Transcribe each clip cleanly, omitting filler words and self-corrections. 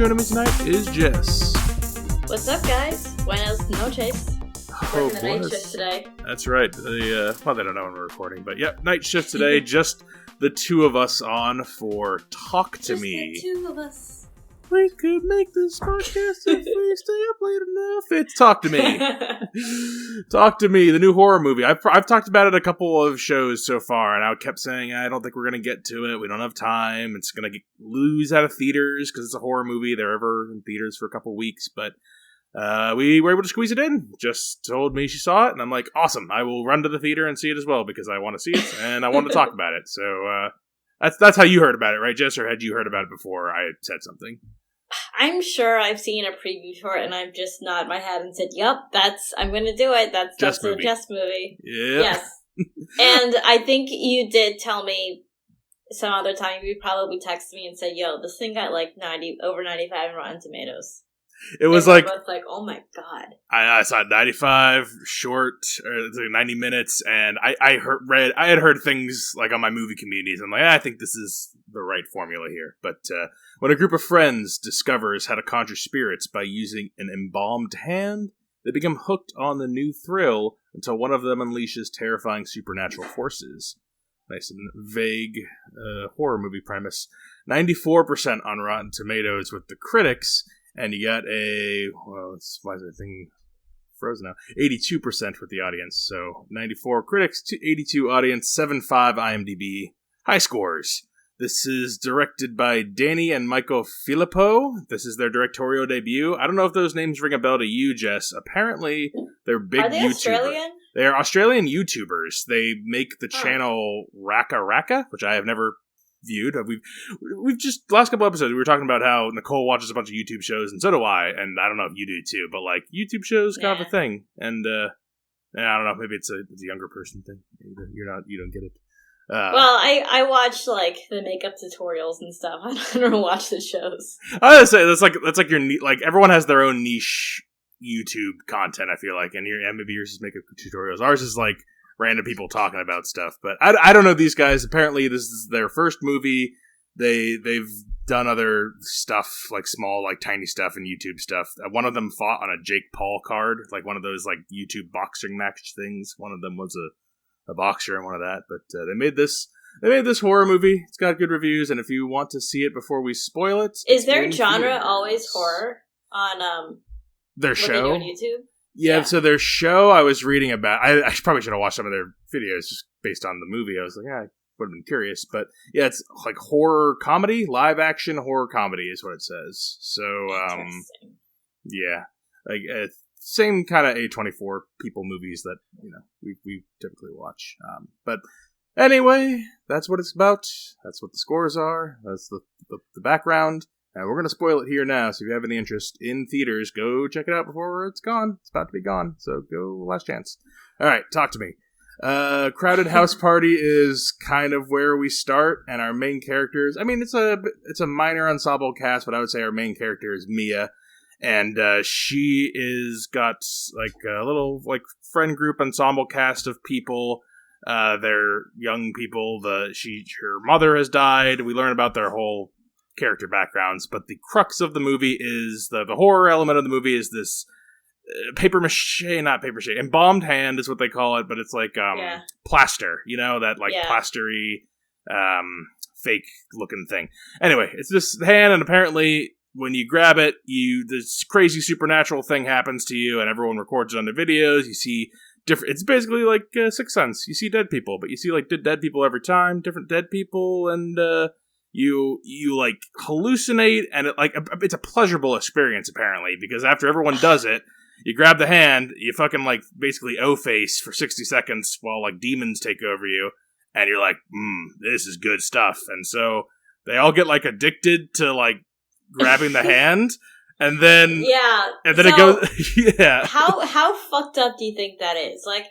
joining me tonight is Jess. What's up, guys? Buenas noches. Working the night shift today. That's right. Well, they don't know when we're recording, but yep, night shift today. Just the two of us on for Talk to Me. Just the two of us. We could make this podcast if we stay up late enough. It's Talk to Me. Talk to Me, the new horror movie. I've talked about it a couple of shows so far, and I kept saying, I don't think we're going to get to it. We don't have time. It's going to lose out of theaters because it's a horror movie. They're ever in theaters for a couple weeks, but we were able to squeeze it in. Jess told me she saw it, and I'm like, awesome. I will run to the theater and see it as well because I want to see it, and I want to talk about it. So that's how you heard about it, right, Jess? Or had you heard about it before I had said something? I'm sure I've seen a preview for it, and I've just nodded my head and said, "Yup, I'm going to do it. That's a Jess movie." Yeah. Yes. And I think you did tell me some other time. You probably texted me and said, "Yo, this thing got like over 95 in Rotten Tomatoes." It was like, both like, oh my god! I saw 95 short, or it's like 90 minutes, and I had heard things like on my movie communities. I'm like, I think this is the right formula here. But when a group of friends discovers how to conjure spirits by using an embalmed hand, they become hooked on the new thrill until one of them unleashes terrifying supernatural forces. Nice and vague horror movie premise. 94% on Rotten Tomatoes with the critics. And you got why is that thing frozen now? 82% with the audience. So 94 critics, 82 audience, 7.5 IMDb. High scores. This is directed by Danny and Michael Filippo. This is their directorial debut. I don't know if those names ring a bell to you, Jess. Apparently, they're big YouTubers. Are they Australian? They are Australian YouTubers. They make the channel RackaRacka, which I have never viewed. We've just last couple episodes we were talking about how Nicole watches a bunch of YouTube shows, and so do I, and I don't know if you do too, but like YouTube shows kind of a thing, and I don't know, maybe it's a younger person thing. You don't get it. Well, I watch like the makeup tutorials and stuff. I don't watch the shows. I would say that's like your like everyone has their own niche YouTube content. I feel like, and maybe yours is makeup tutorials. Ours is like random people talking about stuff, but I don't know these guys. Apparently, this is their first movie. They've done other stuff, like small, like tiny stuff and YouTube stuff. One of them fought on a Jake Paul card, like one of those like YouTube boxing match things. One of them was a boxer and one of that. But they made this horror movie. It's got good reviews, and if you want to see it before we spoil it, is their genre always horror on their show on YouTube? Yeah, so their show I was reading about, I probably should have watched some of their videos just based on the movie. I was like, I would have been curious. But yeah, it's like horror comedy, live action horror comedy is what it says. So, yeah, like same kind of A24 people movies that, we typically watch. But anyway, that's what it's about. That's what the scores are. That's the background. And we're going to spoil it here now, so if you have any interest in theaters, go check it out before it's gone. It's about to be gone, so go last chance. All right, talk to me. Crowded House Party is kind of where we start, and our main characters, I mean, it's a minor ensemble cast, but I would say our main character is Mia, and she is got like a little like friend group ensemble cast of people. They're young people. Her mother has died. We learn about their whole character backgrounds, but the crux of the movie is the horror element of the movie is this embalmed hand is what they call it, but it's like plaster, that like plastery fake looking thing. Anyway, it's this hand, and apparently when you grab it, this crazy supernatural thing happens to you, and everyone records it on their videos. You see different. It's basically like Sixth Sense. You see dead people, but you see like dead people every time, different dead people, and You like hallucinate, and it's a pleasurable experience apparently, because after everyone does it, you grab the hand, you fucking like basically O-face for 60 seconds while like demons take over you, and you're like, this is good stuff. And so they all get like addicted to like grabbing the hand, and then it goes. Yeah. How fucked up do you think that is? Like,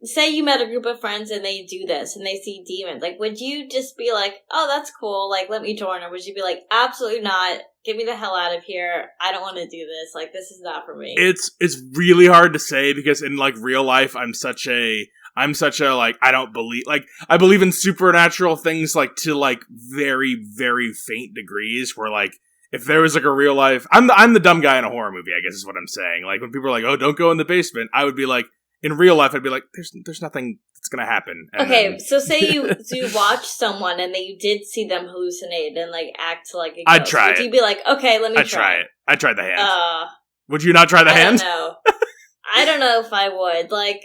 say you met a group of friends and they do this and they see demons. Like, would you just be like, oh, that's cool, like, let me join? Or would you be like, absolutely not, get me the hell out of here, I don't want to do this, like, this is not for me? It's really hard to say, because in, like, real life, I'm such a, like, I believe in supernatural things, like, to, like, very, very faint degrees, where, like, if there was like a real life, I'm the dumb guy in a horror movie, I guess is what I'm saying. Like when people are like, "Oh, don't go in the basement," I would be like, in real life, I'd be like, "There's nothing that's gonna happen." And okay, then, so say you watch someone and then you did see them hallucinate and like act like a ghost. I'd try it. You'd be like, "Okay, let me I'd try it. I'd try the hand. Uh, Would you not try the hand? I don't know. I don't know if I would. Like,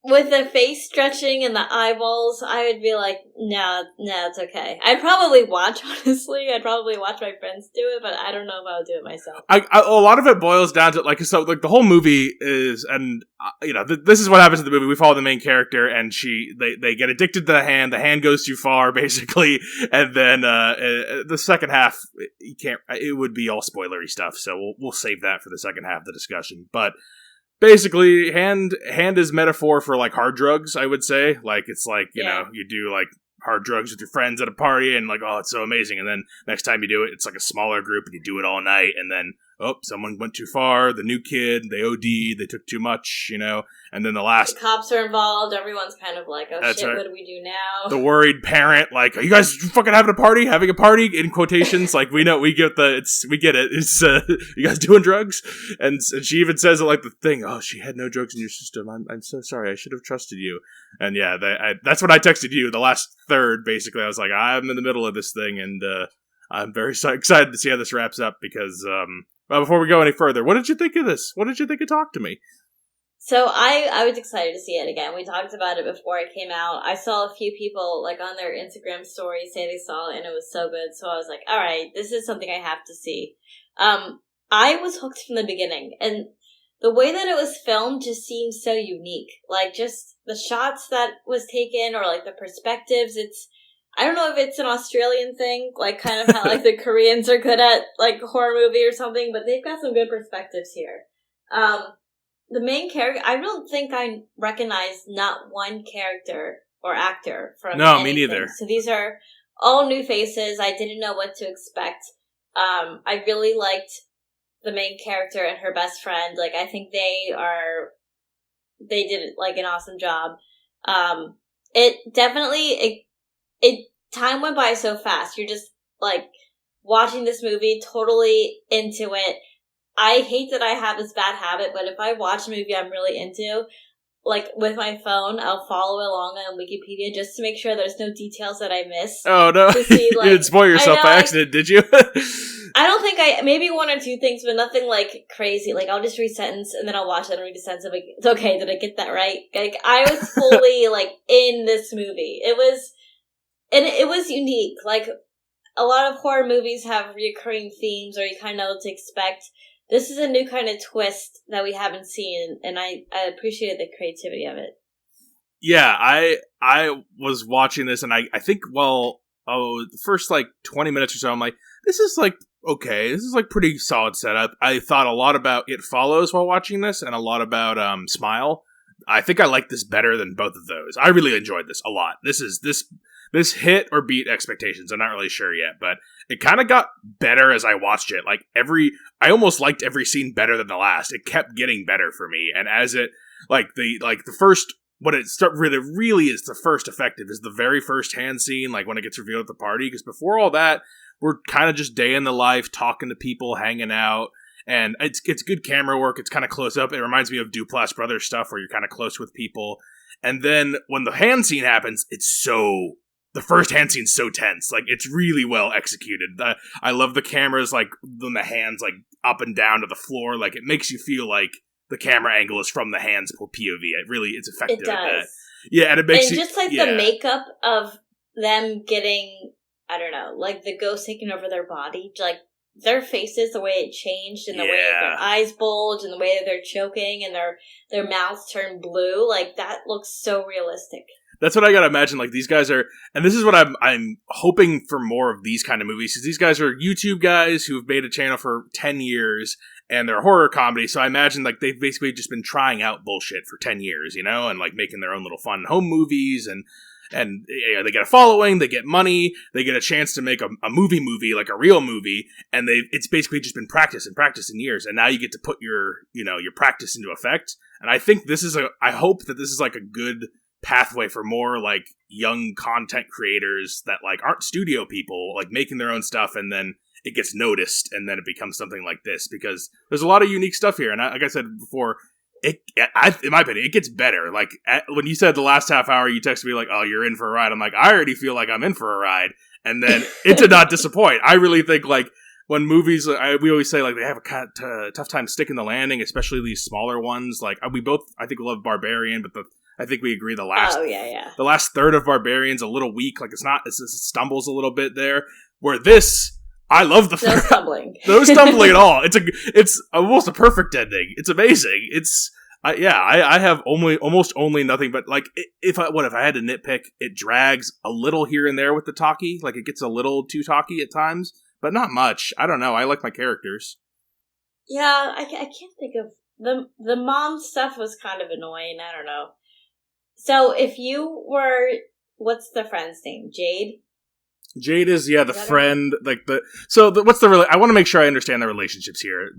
with the face stretching and the eyeballs, I would be like, no, it's okay. I'd probably watch, honestly. I'd probably watch my friends do it, but I don't know if I would do it myself. A lot of it boils down to, like, so, like, the whole movie is, and, you know, this is what happens in the movie. We follow the main character, and they get addicted to the hand goes too far, basically, and then, the second half, it would be all spoilery stuff, so we'll save that for the second half of the discussion, but basically, hand is metaphor for, like, hard drugs, I would say. Like, it's like, you know, you do, like, hard drugs with your friends at a party, and, like, oh, it's so amazing. And then next time you do it, it's, like, a smaller group, and you do it all night. And then, oh, someone went too far, the new kid, they OD'd, they took too much, you know. And then the cops are involved, everyone's kind of like, oh, shit, right. What do we do now? The worried parent, like, are you guys fucking having a party, in quotations. Like, we get it. It's, you guys doing drugs? And she even says it like the thing, oh, she had no drugs in your system. I'm so sorry. I should have trusted you. And yeah, that's what I texted you. The last third, basically, I was like, I'm in the middle of this thing, and I'm very excited to see how this wraps up because, well, before we go any further, what did you think of this? What did you think of Talk to Me? So I was excited to see it again. We talked about it before it came out. I saw a few people, like, on their Instagram stories say they saw it and it was so good. So I was like, all right, this is something I have to see. I was hooked from the beginning. And the way that it was filmed just seemed so unique. Like, just the shots that was taken or, like, the perspectives. I don't know if it's an Australian thing, like, kind of how, like, the Koreans are good at, like, horror movie or something, but they've got some good perspectives here. The main character, I don't think I recognize not one character or actor from anything. Me neither. So these are all new faces. I didn't know what to expect. I really liked the main character and her best friend. Like, I think they did, like, an awesome job. It definitely, time went by so fast. You're just, like, watching this movie, totally into it. I hate that I have this bad habit, but if I watch a movie I'm really into, like, with my phone, I'll follow along on Wikipedia just to make sure there's no details that I miss. Oh, no. To see, like, you didn't spoil yourself by accident, did you? I don't think maybe one or two things, but nothing, like, crazy. Like, I'll just read sentence, and then I'll watch it and read a sentence, and, like, it's okay, did I get that right? Like, I was fully, like, in this movie. It was unique. Like, a lot of horror movies have recurring themes, or you kind of know what to expect. This is a new kind of twist that we haven't seen, and I appreciated the creativity of it. Yeah, I was watching this, and I think, the first, like, 20 minutes or so, I'm like, this is, like, okay, this is, like, pretty solid setup. I thought a lot about It Follows while watching this, and a lot about Smile. I think I like this better than both of those. I really enjoyed this a lot. This hit or beat expectations. I'm not really sure yet, but it kind of got better as I watched it. Like, I almost liked every scene better than the last. It kept getting better for me. And as it, the first, what it really is the first effective is the very first hand scene, like when it gets revealed at the party. Because before all that, we're kind of just day in the life, talking to people, hanging out. And it's good camera work. It's kind of close up. It reminds me of Duplass Brothers stuff where you're kind of close with people. And then when the hand scene happens, the first hand scene's so tense. Like, it's really well executed. I love the cameras, like, when the hands, like, up and down to the floor. Like, it makes you feel like the camera angle is from the hands POV. It's effective It does. at that. Yeah, and it makes and just, like, the makeup of them getting, I don't know, like, the ghost taking over their body. Like, their faces, the way it changed, and the way that their eyes bulge, and the way that they're choking, and their mouths turn blue. Like, that looks so realistic. That's what I gotta imagine. Like, these guys are, and this is what I'm hoping for more of these kind of movies, because these guys are YouTube guys who've made a channel for 10 years, and they're horror comedy, so I imagine, like, they've basically just been trying out bullshit for 10 years, you know, and, like, making their own little fun home movies, and you know, they get a following, they get money, they get a chance to make a movie, like a real movie, and it's basically just been practice and years, and now you get to put your practice into effect, and I think I hope that this is, like, a good pathway for more, like, young content creators that, like, aren't studio people, like, making their own stuff and then it gets noticed, and then it becomes something like this, because there's a lot of unique stuff here, and like I said before, in my opinion, it gets better. Like, when you said the last half hour, you texted me like, oh, you're in for a ride. I'm like, I already feel like I'm in for a ride. And then it did not disappoint. I really think, like, when movies, we always say, like, they have a tough time sticking the landing, especially these smaller ones. Like, we both, I think, love Barbarian, but I think we agree the last third of Barbarian's a little weak. Like, it stumbles a little bit there. Where this, I love the no stumbling. No stumbling at all. It's almost a perfect ending. It's amazing. I have almost only nothing but, like, if I had to nitpick, it drags a little here and there with the talkie. Like, it gets a little too talkie at times, but not much. I don't know. I like my characters. Yeah, I can't think of the mom stuff was kind of annoying. I don't know. So if you were, what's the friend's name? Jade? Jade is the friend, like I want to make sure I understand the relationships here.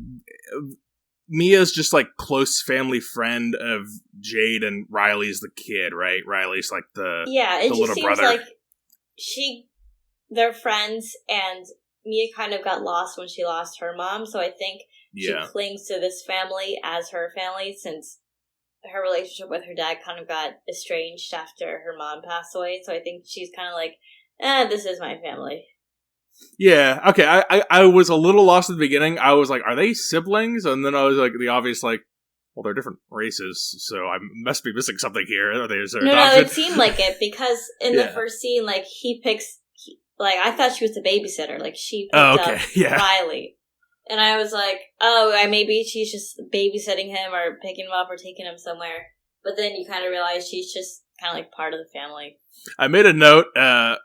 Mia's just like close family friend of Jade, and Riley's the kid, right? Riley's like the little brother. Like they're friends, and Mia kind of got lost when she lost her mom, so I think she clings to this family as her family, since her relationship with her dad kind of got estranged after her mom passed away. So I think she's kind of like, this is my family. Yeah, okay, I was a little lost at the beginning. I was like, are they siblings? And then I was like, the obvious, like, well, they're different races, so I must be missing something here. Are they adopted? No, it seemed like it, because in the first scene, like, I thought she was the babysitter. Like, she picked up Riley. And I was like, maybe she's just babysitting him or picking him up or taking him somewhere. But then you kind of realize she's just kind of like part of the family. I made a note, I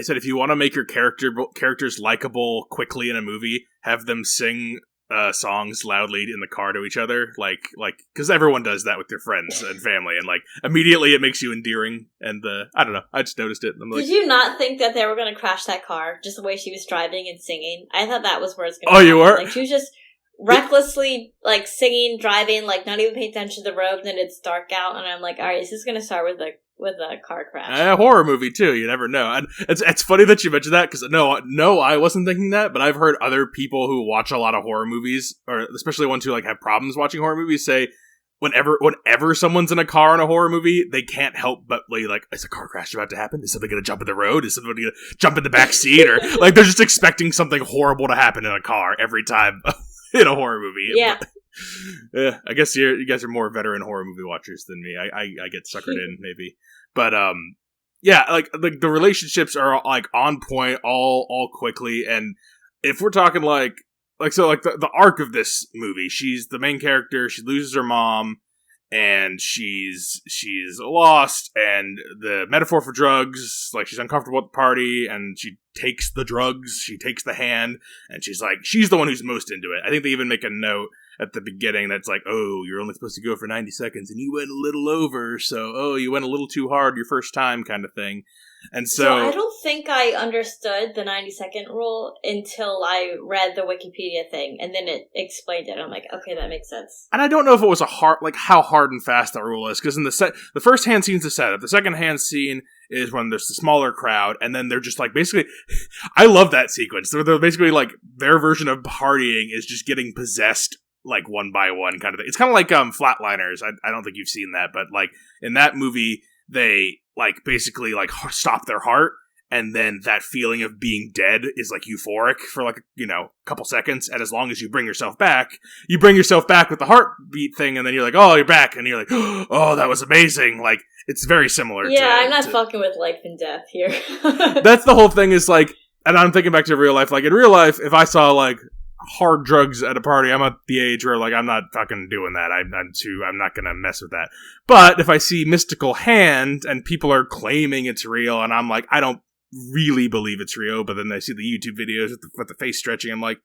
said, if you want to make your characters likable quickly in a movie, have them sing songs loudly in the car to each other, like because everyone does that with their friends and family, and like immediately it makes you endearing. And I don't know, I just noticed it. I'm like, did you not think that they were going to crash that car just the way she was driving and singing? I thought that was where it's going to. Oh, you were? Like, she was just recklessly like singing, driving, like not even paying attention to the road. And then it's dark out, and I'm like, all right, is this going to start with a car crash? A horror movie too. You never know. And it's funny that you mentioned that, because no, I wasn't thinking that, but I've heard other people who watch a lot of horror movies, or especially ones who like have problems watching horror movies, say whenever someone's in a car in a horror movie, they can't help but be like, is a car crash about to happen? Is somebody going to jump in the road? Is somebody going to jump in the back seat? Or like they're just expecting something horrible to happen in a car every time in a horror movie. Yeah. Yeah, I guess you guys are more veteran horror movie watchers than me. I get suckered in maybe, but like the relationships are like on point, all quickly. And if we're talking like the arc of this movie, she's the main character. She loses her mom, and she's lost. And the metaphor for drugs, like she's uncomfortable at the party, and she takes the drugs. She takes the hand, and she's the one who's most into it. I think they even make a note at the beginning that's like, oh, you're only supposed to go for 90 seconds, and you went a little over, so, you went a little too hard your first time, kind of thing. And so I don't think I understood the 90-second rule until I read the Wikipedia thing, and then it explained it. I'm like, okay, that makes sense. And I don't know if it was how hard and fast that rule is, because in the first hand scene's the setup. The second hand scene is when there's the smaller crowd, and then they're just like, basically, I love that sequence. They're basically like, their version of partying is just getting possessed, like one by one kind of thing. It's kind of like Flatliners. I don't think you've seen that, but like in that movie, they like basically like stop their heart, and then that feeling of being dead is like euphoric for like a couple seconds. And as long as you bring yourself back with the heartbeat thing, and then you're like, oh, you're back, and you're like, oh, that was amazing. Like it's very similar. Yeah, I'm not fucking with life and death here. That's the whole thing. Is like, and I'm thinking back to real life. Like in real life, if I saw like hard drugs at a party, I'm at the age where like I'm not fucking doing that. I'm not gonna mess with that. But if I see mystical hand and people are claiming it's real, and I'm like, I don't really believe it's real, but then I see the YouTube videos with the face stretching, I'm like,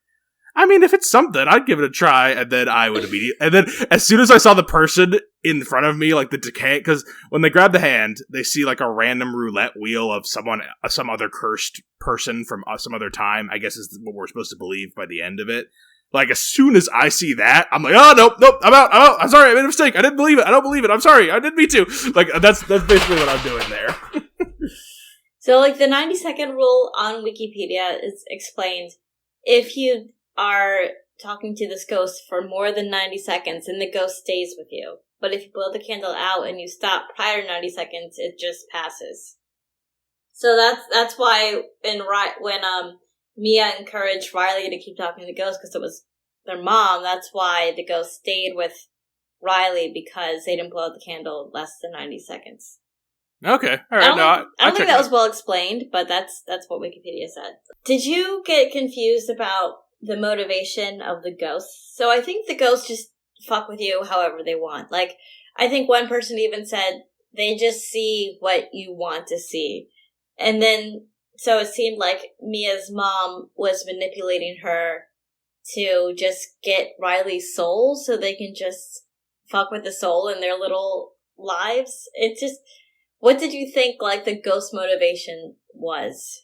I mean, if it's something, I'd give it a try. And then I would immediately, and then as soon as I saw the person in front of me, like the decay, because when they grab the hand, they see like a random roulette wheel of some other cursed person from some other time, I guess is what we're supposed to believe by the end of it. Like, as soon as I see that, I'm like, oh, nope, I'm out, I'm sorry, I made a mistake, I didn't believe it, I don't believe it, I'm sorry, I didn't mean to. Like, that's basically what I'm doing there. So, like, the 90-second rule on Wikipedia is explained. if you are talking to this ghost for more than 90 seconds, then the ghost stays with you. But if you blow the candle out and you stop prior to 90 seconds, it just passes. So that's why when Mia encouraged Riley to keep talking to the ghost because it was their mom, that's why the ghost stayed with Riley, because they didn't blow out the candle less than 90 seconds. Okay, all right. I don't think that was well explained, but that's what Wikipedia said. Did you get confused about the motivation of the ghosts? So I think the ghosts just fuck with you however they want. Like, I think one person even said they just see what you want to see. And then, so it seemed like Mia's mom was manipulating her to just get Riley's soul so they can just fuck with the soul in their little lives. It just, what did you think, like, the ghost motivation was?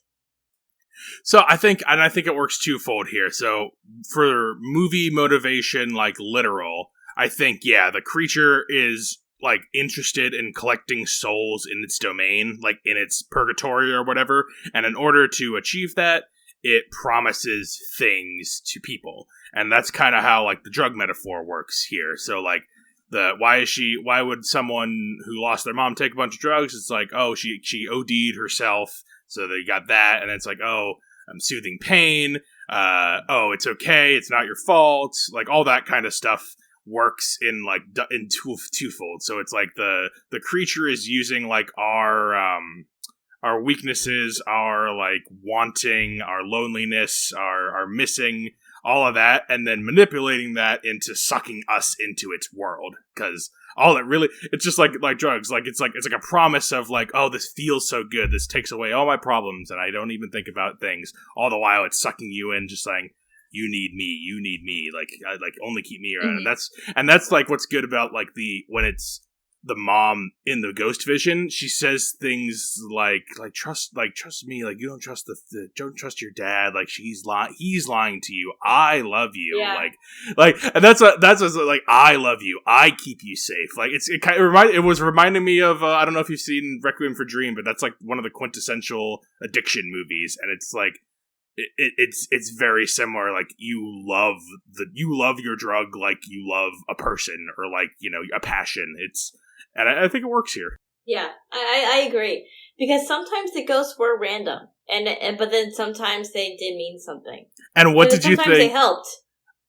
So I think it works twofold here. So for movie motivation, like literal, I think, yeah, the creature is like interested in collecting souls in its domain, like in its purgatory or whatever. And in order to achieve that, it promises things to people. And that's kind of how like the drug metaphor works here. So like why would someone who lost their mom take a bunch of drugs? It's like, oh, she OD'd herself. So they got that, and it's like, oh, I'm soothing pain. Oh, it's okay. It's not your fault. Like all that kind of stuff works in like in twofold. So it's like the creature is using like our weaknesses, our like wanting, our loneliness, our missing, all of that, and then manipulating that into sucking us into its world. Because all it really, it's just like drugs. Like it's like a promise of like, oh, this feels so good. This takes away all my problems, and I don't even think about things. All the while, it's sucking you in, just saying, you need me. Like only keep me around. Mm-hmm. And that's like what's good about like when it's the mom in the ghost vision. She says things like trust me. Like you don't trust don't trust your dad. Like he's lying to you. I love you. Yeah. Like and that's what like I love you. I keep you safe. Like it was reminding me of I don't know if you've seen Requiem for a Dream, but that's like one of the quintessential addiction movies, and it's like it's very similar. Like you love your drug like you love a person or like, you know, a passion. And I think it works here. Yeah, I agree. Because sometimes the ghosts were random, but then sometimes they did mean something. And what did you think? Sometimes they helped.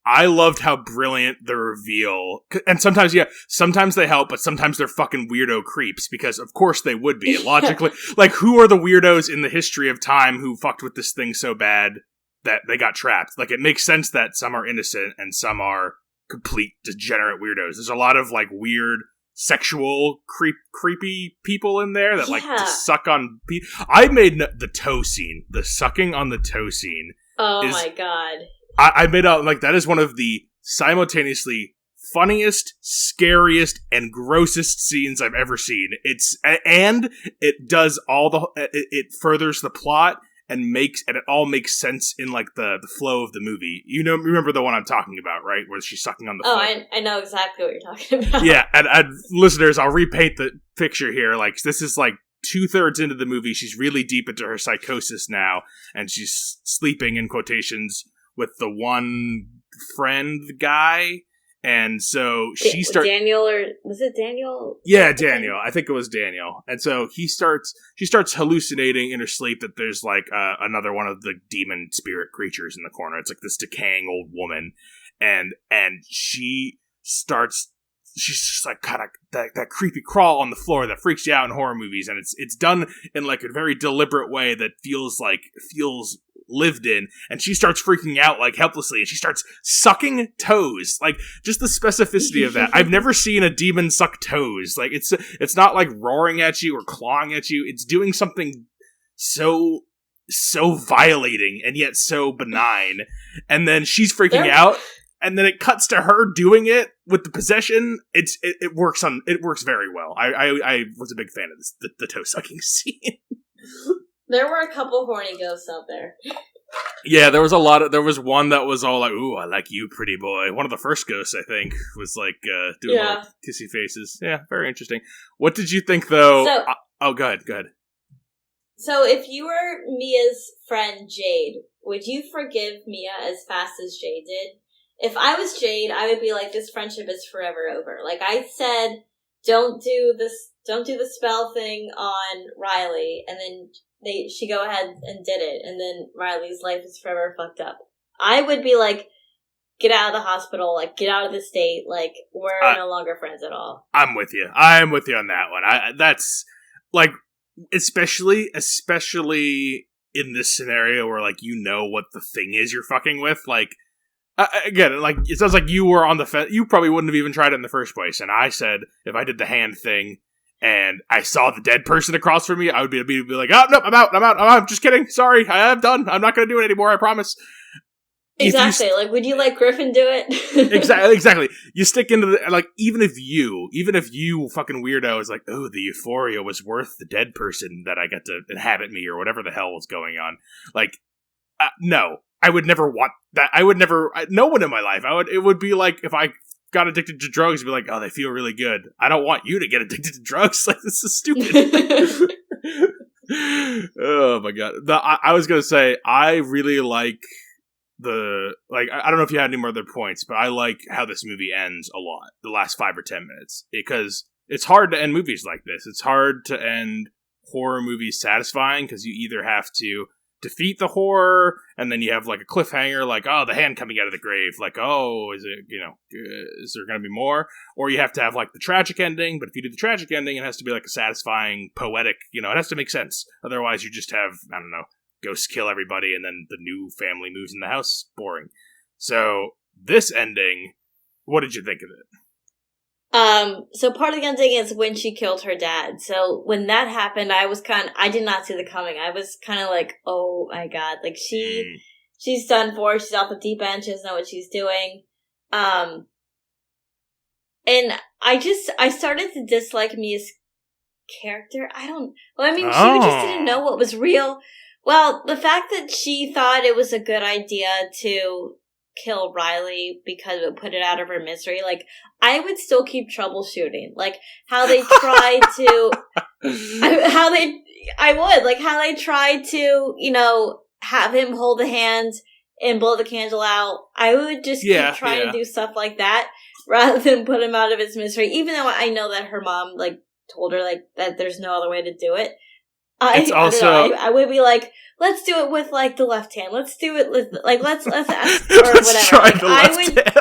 I loved how brilliant the reveal, and sometimes they help, but sometimes they're fucking weirdo creeps, because of course they would be, logically. Like, who are the weirdos in the history of time who fucked with this thing so bad that they got trapped? Like, it makes sense that some are innocent and some are complete degenerate weirdos. There's a lot of, like, weird sexual creepy people in there that like to suck on I made the toe scene, the sucking on the toe scene. Oh my god. I made out like that is one of the simultaneously funniest, scariest, and grossest scenes I've ever seen. And it does it furthers the plot and it all makes sense in like the flow of the movie. You know, remember the one I'm talking about, right? Where she's sucking on the foot. I know exactly what you're talking about. Yeah, and listeners, I'll repaint the picture here. Like, this is like 2/3 into the movie. She's really deep into her psychosis now, and she's sleeping, in quotations, with the one friend guy. And so she starts... Daniel, or was it Daniel? Yeah, Daniel. I think it was Daniel. And so she starts hallucinating in her sleep that there's like another one of the demon spirit creatures in the corner. It's like this decaying old woman. And she's just like kind of that creepy crawl on the floor that freaks you out in horror movies. And it's done in like a very deliberate way that feels lived in, and she starts freaking out like helplessly, and she starts sucking toes. Like, just the specificity of that. I've never seen a demon suck toes. Like, it's not like roaring at you or clawing at you. It's doing something so violating and yet so benign. And then she's freaking out, and then it cuts to her doing it with the possession. It works very well. I was a big fan of the toe sucking scene. There were a couple horny ghosts out there. Yeah, there was one that was all like, ooh, I like you, pretty boy. One of the first ghosts, I think, was like doing little kissy faces. Yeah, very interesting. What did you think, though? Go ahead. So if you were Mia's friend Jade, would you forgive Mia as fast as Jade did? If I was Jade, I would be like, this friendship is forever over. Like I said, don't do the spell thing on Riley, and then she go ahead and did it, and then Riley's life is forever fucked up. I would be like, get out of the hospital, like get out of the state, like we're no longer friends at all. I'm with you. I am with you on that one. That's like, especially in this scenario where like you know what the thing is you're fucking with, like. Again, like, it sounds like you were on the fence. You probably wouldn't have even tried it in the first place. And I said, if I did the hand thing and I saw the dead person across from me, I would be like, oh, no, I'm just kidding. Sorry, I'm done. I'm not going to do it anymore, I promise. Exactly. Like, would you let Griffin do it? Exactly. You stick into the, like, even if you fucking weirdo is like, oh, the euphoria was worth the dead person that I got to inhabit me or whatever the hell was going on. Like, no. I would never want that. No one in my life. It would be like if I got addicted to drugs, it'd be like, oh, they feel really good. I don't want you to get addicted to drugs. Like, this is stupid. Oh my god. I was going to say, I really like I don't know if you had any more other points, but I like how this movie ends a lot. The last 5 or 10 minutes. Because it's hard to end movies like this. It's hard to end horror movies satisfying because you either have to defeat the horror, and then you have like a cliffhanger, like, oh, the hand coming out of the grave, like, oh, is there going to be more? Or you have to have like the tragic ending, but if you do the tragic ending, it has to be like a satisfying, poetic, it has to make sense. Otherwise, you just have, I don't know, ghosts kill everybody, and then the new family moves in the house. Boring. So, this ending, what did you think of it? So part of the ending is when she killed her dad. So when that happened, I did not see the coming. I was kind of like, oh my god, like she's done for, she's off the deep end, she doesn't know what she's doing. And I started to dislike Mia's character. She just didn't know what was real. Well, the fact that she thought it was a good idea to kill Riley because it would put it out of her misery, like, I would still keep troubleshooting, like how they tried to, how they tried to, have him hold the hand and blow the candle out. I would just keep trying to do stuff like that rather than put him out of his misery, even though I know that her mom, like, told her, like, that there's no other way to do it. I would be like, let's do it with, like, the left hand. Let's do it, like, let's ask, or let's whatever. Try like, the left hand.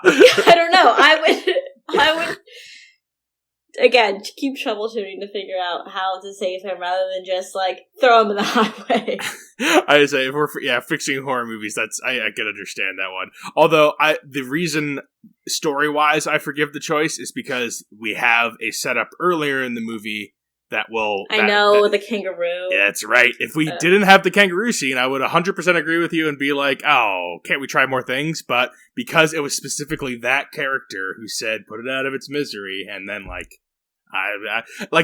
I don't know. I would, again, keep troubleshooting to figure out how to save him rather than just, like, throw him in the highway. I would say, if we're fixing horror movies, I can understand that one. Although, the reason, story-wise, I forgive the choice is because we have a setup earlier in the movie that will... the kangaroo. Yeah, that's right. If we didn't have the kangaroo scene, I would 100% agree with you and be like, oh, can't we try more things? But because it was specifically that character who said, put it out of its misery, and then, like,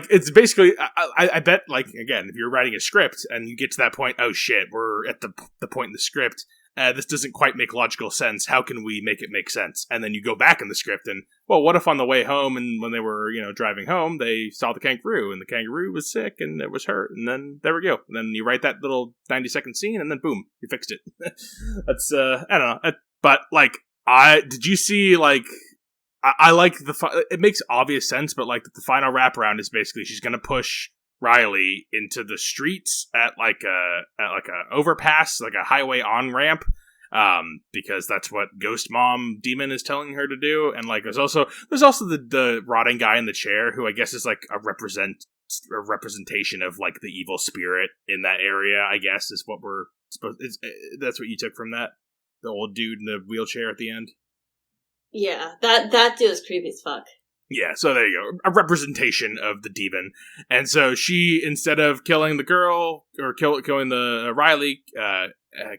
it's basically, I bet, like, again, if you're writing a script and you get to that point, oh shit, we're at the point in the script, this doesn't quite make logical sense, how can we make it make sense? And then you go back in the script and, well, what if on the way home and when they were, driving home, they saw the kangaroo and the kangaroo was sick and it was hurt, and then there we go. And then you write that little 90-second scene and then boom, you fixed it. That's, I don't know. But, like, did you see, like, I like it makes obvious sense, but, like, the final wraparound is basically she's gonna push Riley into the streets at a overpass, like a highway on-ramp, because that's what Ghost Mom Demon is telling her to do. And, like, there's also the rotting guy in the chair who I guess is like a representation of, like, the evil spirit in that area, I guess, is what we're supposed. That's what you took from that, the old dude in the wheelchair at the end. Yeah, that dude is creepy as fuck. Yeah, so there you go. A representation of the demon. And so she, instead of killing the girl, or killing the Riley,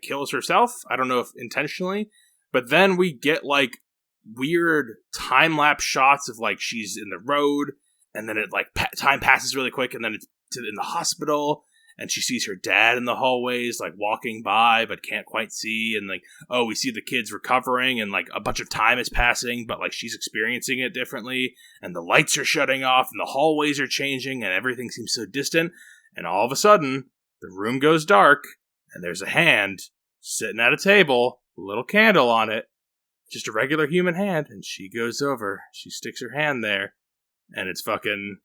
kills herself. I don't know if intentionally. But then we get, like, weird time-lapse shots of, like, she's in the road, and then it, like, time passes really quick, and then it's in the hospital, and she sees her dad in the hallways, like, walking by, but can't quite see, and, like, oh, we see the kids recovering, and, like, a bunch of time is passing, but, like, she's experiencing it differently, and the lights are shutting off, and the hallways are changing, and everything seems so distant, and all of a sudden, the room goes dark, and there's a hand sitting at a table, a little candle on it, just a regular human hand, and she goes over, she sticks her hand there, and it's fucking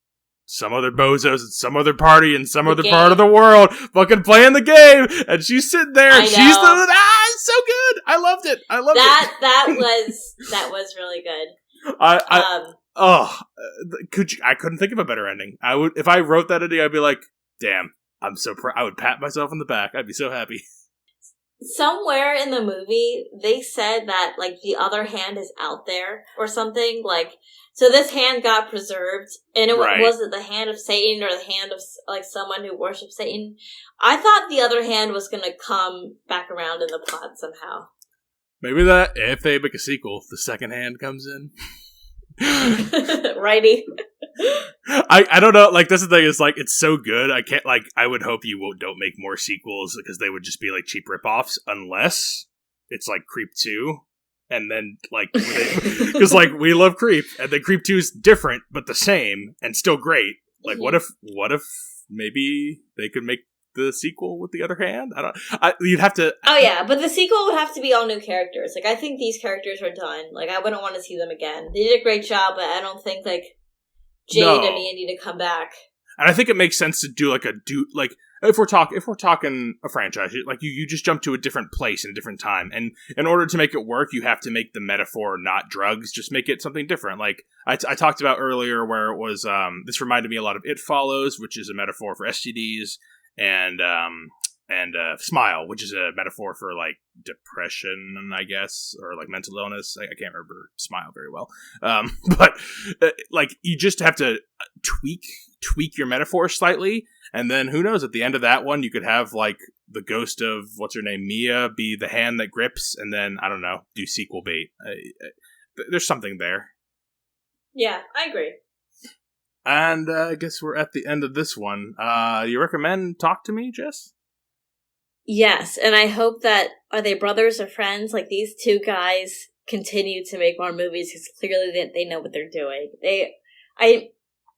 some other bozos at some other party in some other part of the world fucking playing the game, and she's sitting there, and she's it's so good. I loved it. I loved it. That was really good. I couldn't think of a better ending. I would, if I wrote that ending, I'd be like, damn, I'm so proud. I would pat myself on the back. I'd be so happy. Somewhere in the movie, they said that, like, the other hand is out there or something. Like, so this hand got preserved, and it wasn't the hand of Satan or the hand of, like, someone who worships Satan. I thought the other hand was going to come back around in the plot somehow. Maybe that, if they make a sequel, the second hand comes in. Righty. I don't know, like, that's the thing, is, like, it's so good, I can't, like, I would hope don't make more sequels, because they would just be, like, cheap ripoffs, unless it's, like, Creep 2, and then, like, because, like, we love Creep, and then Creep 2 is different, but the same, and still great. Like, what if maybe they could make the sequel with the other hand? You'd have to... Oh, yeah, but the sequel would have to be all new characters. Like, I think these characters are done. Like, I wouldn't want to see them again. They did a great job, but I don't think, like, Jade and Andy to come back. And I think it makes sense to do if we're talking a franchise, like you just jump to a different place in a different time, and in order to make it work, you have to make the metaphor not drugs. Just make it something different. Like I talked about earlier, where it was this reminded me a lot of It Follows, which is a metaphor for STDs, and Smile, which is a metaphor for, like, depression, I guess, or, like, mental illness. I can't remember Smile very well. But, like, you just have to tweak your metaphor slightly, and then, who knows, at the end of that one, you could have, like, the ghost of, what's her name, Mia, be the hand that grips, and then, I don't know, do sequel bait. There's something there. Yeah, I agree. And I guess we're at the end of this one. You recommend Talk to Me, Jess? Yes, and I hope that, are they brothers or friends? Like, these two guys continue to make more movies, because clearly they know what they're doing.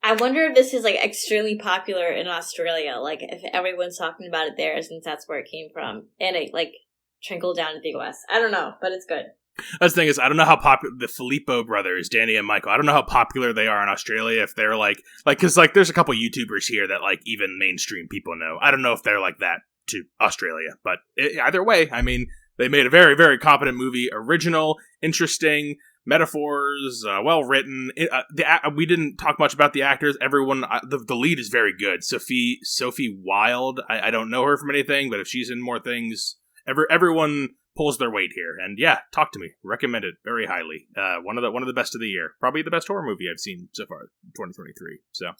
I wonder if this is, like, extremely popular in Australia, like, if everyone's talking about it there, since that's where it came from, and it, like, trickled down to the US. I don't know, but it's good. That's the thing, is I don't know how popular the Filippo brothers, Danny and Michael, I don't know how popular they are in Australia, if they're like, because, like, there's a couple YouTubers here that, like, even mainstream people know. I don't know if they're like that to Australia, but either way, I mean, they made a very, very competent movie, original, interesting, metaphors, well written. We didn't talk much about the actors. Everyone, the lead is very good. Sophie Wilde. I don't know her from anything, but if she's in more things, everyone pulls their weight here. And yeah, Talk to Me. Recommend it very highly. One of the best of the year. Probably the best horror movie I've seen so far, 2023. So,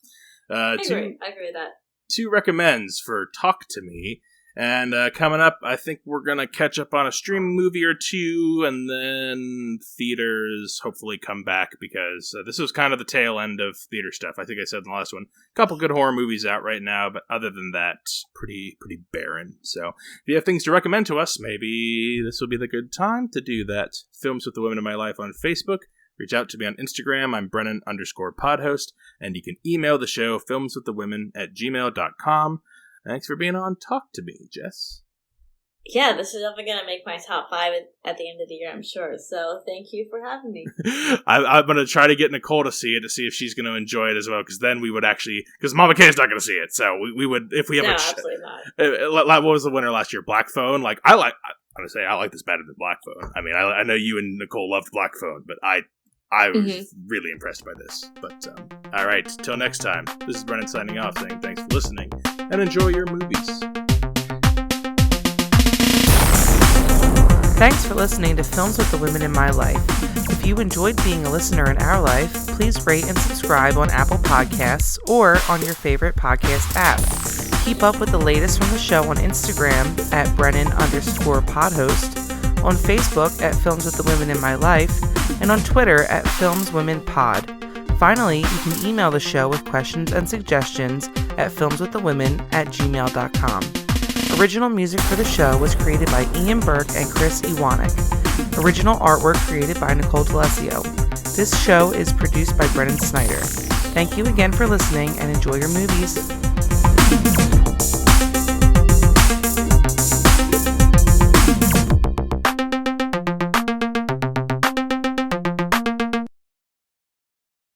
I agree with that. 2 recommends for Talk to Me. And coming up, I think we're going to catch up on a streaming movie or 2, and then theaters hopefully come back, because this was kind of the tail end of theater stuff. I think I said in the last one, a couple good horror movies out right now, but other than that, pretty barren. So if you have things to recommend to us, maybe this will be the good time to do that. Films with the Women in My Life on Facebook. Reach out to me on Instagram. I'm Brennan_podhost, and you can email the show, filmswiththewomen@gmail.com. Thanks for being on Talk to Me, Jess. Yeah, this is definitely going to make my top 5 at the end of the year, I'm sure. So thank you for having me. I'm going to try to get Nicole to see it, to see if she's going to enjoy it as well, because then we would actually... Because Mama K is not going to see it, so we would... If we have absolutely not. What was the winner last year? Black Phone? Like, I'm going to say I like this better than Black Phone. I mean, I know you and Nicole loved Black Phone, but I was really impressed by this. But, all right, till next time, this is Brennan signing off, saying thanks for listening, and enjoy your movies. Thanks for listening to Films with the Women in My Life. If you enjoyed being a listener in our life, please rate and subscribe on Apple Podcasts or on your favorite podcast app. Keep up with the latest from the show on Instagram at Brennan_podhost, on Facebook at Films with the Women in My Life, and on Twitter at FilmsWomenPod. Finally, you can email the show with questions and suggestions at filmswiththewomen@gmail.com. Original music for the show was created by Ian Burke and Chris Iwanek. Original artwork created by Nicole D'Alessio. This show is produced by Brennan Snyder. Thank you again for listening, and enjoy your movies.